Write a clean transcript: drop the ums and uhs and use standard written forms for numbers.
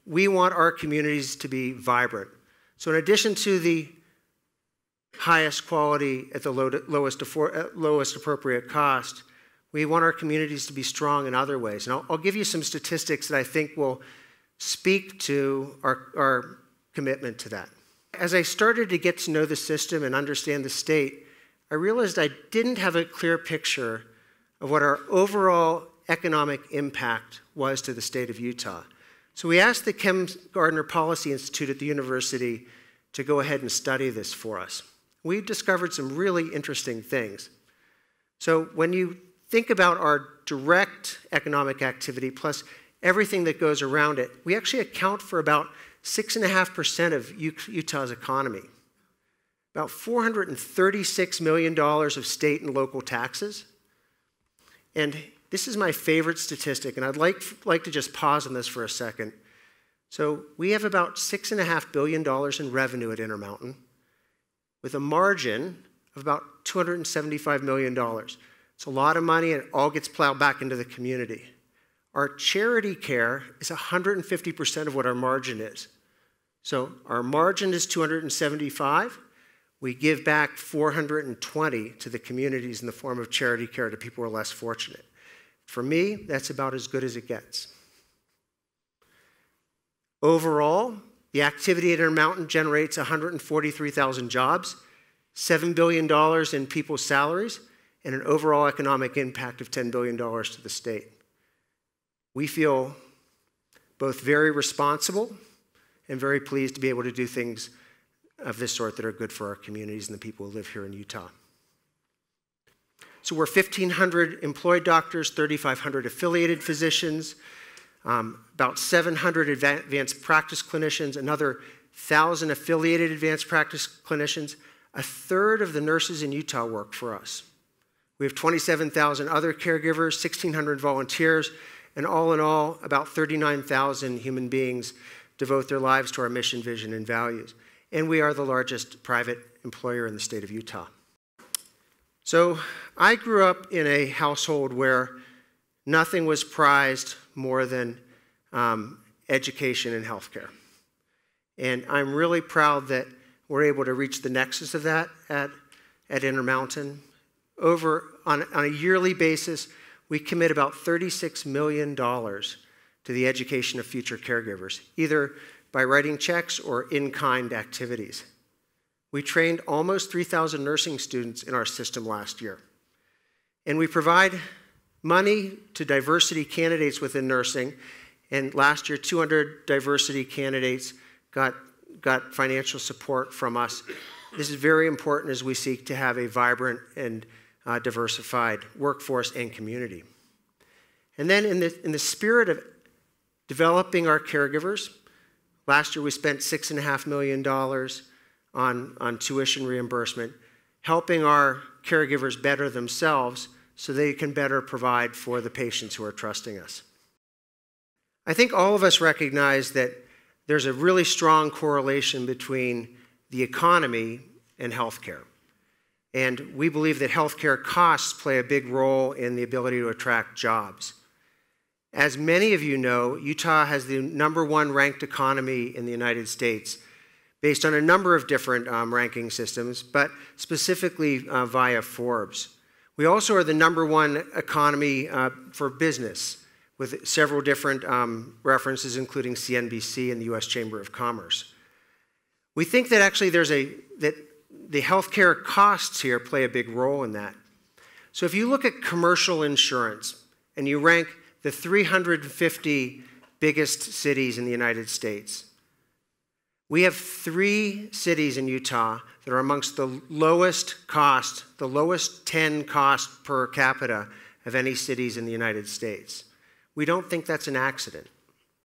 we want our communities to be vibrant. So in addition to the highest quality at the lowest appropriate cost, we want our communities to be strong in other ways. And I'll give you some statistics that I think will speak to our commitment to that. As I started to get to know the system and understand the state, I realized I didn't have a clear picture of what our overall economic impact was to the state of Utah. So we asked the Kem Gardner Policy Institute at the university to go ahead and study this for us. We discovered some really interesting things. So when you think about our direct economic activity plus everything that goes around it, we actually account for about 6.5% of Utah's economy. About $436 million of state and local taxes. And this is my favorite statistic, and I'd like to just pause on this for a second. So we have about $6.5 billion in revenue at Intermountain, with a margin of about $275 million. It's a lot of money, and it all gets plowed back into the community. Our charity care is 150% of what our margin is. So our margin is 275. We give back 420 to the communities in the form of charity care to people who are less fortunate. For me, that's about as good as it gets. Overall, the activity at Intermountain generates 143,000 jobs, $7 billion in people's salaries, and an overall economic impact of $10 billion to the state. We feel both very responsible and very pleased to be able to do things of this sort that are good for our communities and the people who live here in Utah. So we're 1,500 employed doctors, 3,500 affiliated physicians, about 700 advanced practice clinicians, another 1,000 affiliated advanced practice clinicians. A third of the nurses in Utah work for us. We have 27,000 other caregivers, 1,600 volunteers, and all in all, about 39,000 human beings devote their lives to our mission, vision, and values. And we are the largest private employer in the state of Utah. So I grew up in a household where nothing was prized more than education and healthcare. And I'm really proud that we're able to reach the nexus of that at Intermountain. On a yearly basis, we commit about $36 million to the education of future caregivers, either by writing checks or in-kind activities. We trained almost 3,000 nursing students in our system last year. And we provide money to diversity candidates within nursing. And last year, 200 diversity candidates got financial support from us. This is very important as we seek to have a vibrant and diversified workforce and community. And then in the spirit of developing our caregivers, last year we spent $6.5 million on tuition reimbursement, helping our caregivers better themselves so they can better provide for the patients who are trusting us. I think all of us recognize that there's a really strong correlation between the economy and healthcare. And we believe that healthcare costs play a big role in the ability to attract jobs. As many of you know, Utah has the #1 ranked economy in the United States based on a number of different ranking systems, but specifically via Forbes. We also are the #1 economy for business, with several different references, including CNBC and the U.S. Chamber of Commerce. We think that actually that the healthcare costs here play a big role in that. So if you look at commercial insurance and you rank the 350 biggest cities in the United States, we have 3 cities in Utah that are amongst the lowest 10 cost per capita of any cities in the United States. We don't think that's an accident.